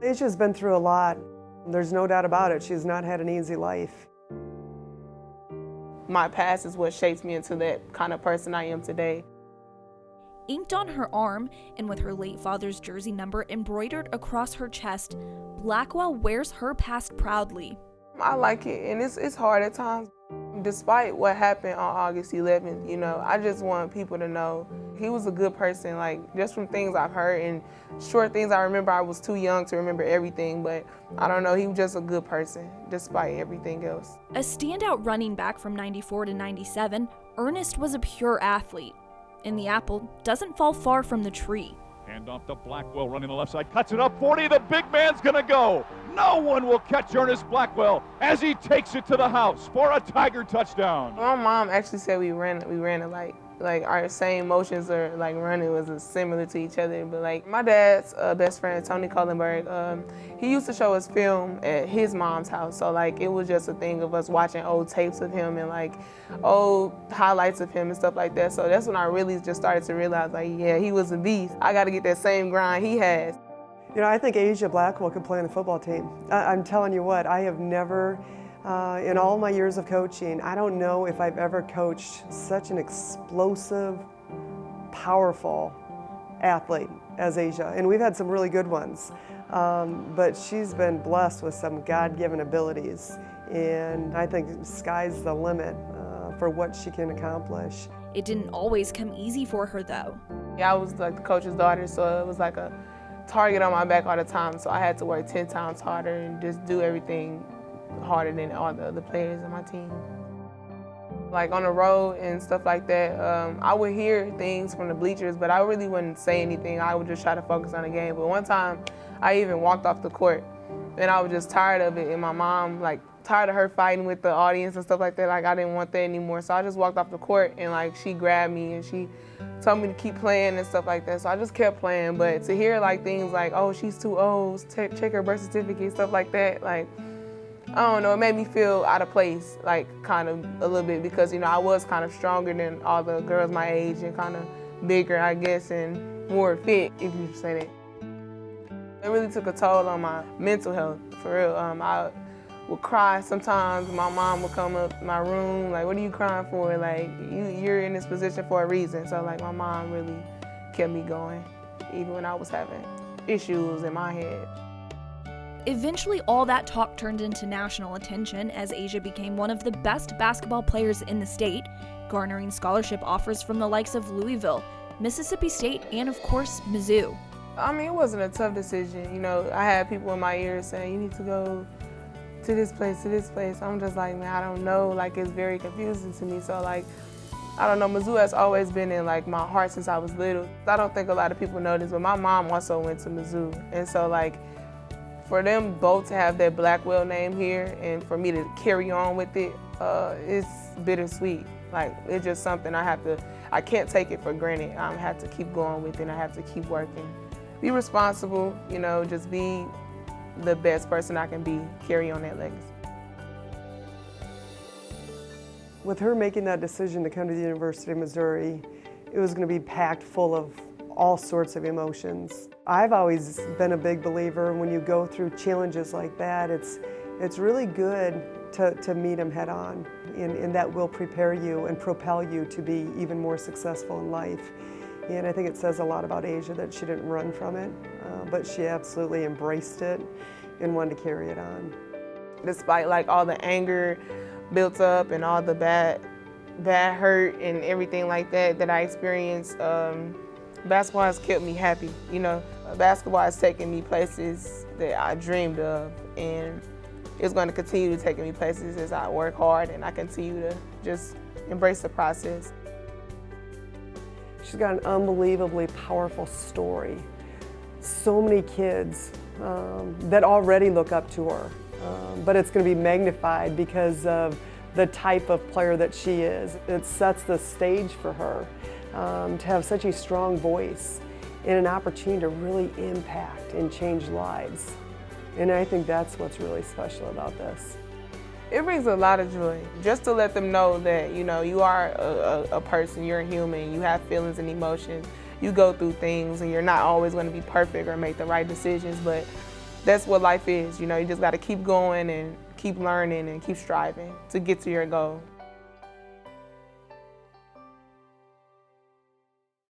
Aijha's been through a lot. There's no doubt about it. She's not had an easy life. My past is what shapes me into that kind of person I am today. Inked on her arm and with her late father's jersey number embroidered across her chest, Blackwell wears her past proudly. I like it, and it's hard at times. Despite what happened on August 11th, I just want people to know he was a good person, just from things I've heard and short things I remember. I was too young to remember everything, but I don't know, he was just a good person, despite everything else. A standout running back from 94 to 97, Ernest was a pure athlete. And the apple doesn't fall far from the tree. Hand off to Blackwell, running the left side, cuts it up 40, the big man's gonna go. No one will catch Ernest Blackwell as he takes it to the house for a Tiger touchdown. My mom actually said we ran it like our same motions or running was similar to each other. But my dad's best friend, Tony Cullenberg, he used to show us film at his mom's house. So it was just a thing of us watching old tapes of him and old highlights of him and stuff like that. So that's when I really just started to realize yeah, he was a beast. I got to get that same grind he has. I think Aijha Blackwell could play on the football team. I'm telling you what, I have never, in all my years of coaching, I don't know if I've ever coached such an explosive, powerful athlete as Aijha. And we've had some really good ones. But she's been blessed with some God-given abilities. And I think sky's the limit for what she can accomplish. It didn't always come easy for her, though. Yeah, I was the coach's daughter, so it was a target on my back all the time. So I had to work 10 times harder and just do everything harder than all the other players on my team. On the road and stuff like that, I would hear things from the bleachers, but I really wouldn't say anything. I would just try to focus on the game. But one time, I even walked off the court, and I was just tired of it. And my mom, tired of her fighting with the audience and stuff like that. I didn't want that anymore. So I just walked off the court, and she grabbed me and she told me to keep playing and stuff like that. So I just kept playing. But to hear things oh, she's too old, check her birth certificate, stuff like that, I don't know, it made me feel out of place, kind of a little bit, because, I was kind of stronger than all the girls my age and kind of bigger, I guess, and more fit, if you say that. It really took a toll on my mental health, for real. I would cry sometimes. My mom would come up my room, what are you crying for? You're in this position for a reason. So, my mom really kept me going, even when I was having issues in my head. Eventually, all that talk turned into national attention as Aijha became one of the best basketball players in the state, garnering scholarship offers from the likes of Louisville, Mississippi State, and of course, Mizzou. It wasn't a tough decision. I had people in my ear saying, you need to go to this place, to this place. I'm just man, I don't know. It's very confusing to me. So, I don't know, Mizzou has always been in, my heart since I was little. I don't think a lot of people know this, but my mom also went to Mizzou. And so, for them both to have that Blackwell name here and for me to carry on with it, it's bittersweet. It's just something I can't take it for granted. I have to keep going with it, and I have to keep working. Be responsible, just be the best person I can be, carry on that legacy. With her making that decision to come to the University of Missouri, it was going to be packed full of all sorts of emotions. I've always been a big believer when you go through challenges like that, it's really good to meet them head on, and that will prepare you and propel you to be even more successful in life. And I think it says a lot about Aijha that she didn't run from it, but she absolutely embraced it and wanted to carry it on. Despite all the anger built up and all the bad hurt and everything like that I experienced, basketball has kept me happy. Basketball has taken me places that I dreamed of, and it's going to continue to take me places as I work hard and I continue to just embrace the process. She's got an unbelievably powerful story. So many kids that already look up to her, but it's going to be magnified because of the type of player that she is. It sets the stage for her to have such a strong voice and an opportunity to really impact and change lives. And I think that's what's really special about this. It brings a lot of joy, just to let them know that, you are a person, you're a human, you have feelings and emotions, you go through things, and you're not always going to be perfect or make the right decisions, but that's what life is. You know, you just got to keep going and keep learning and keep striving to get to your goal.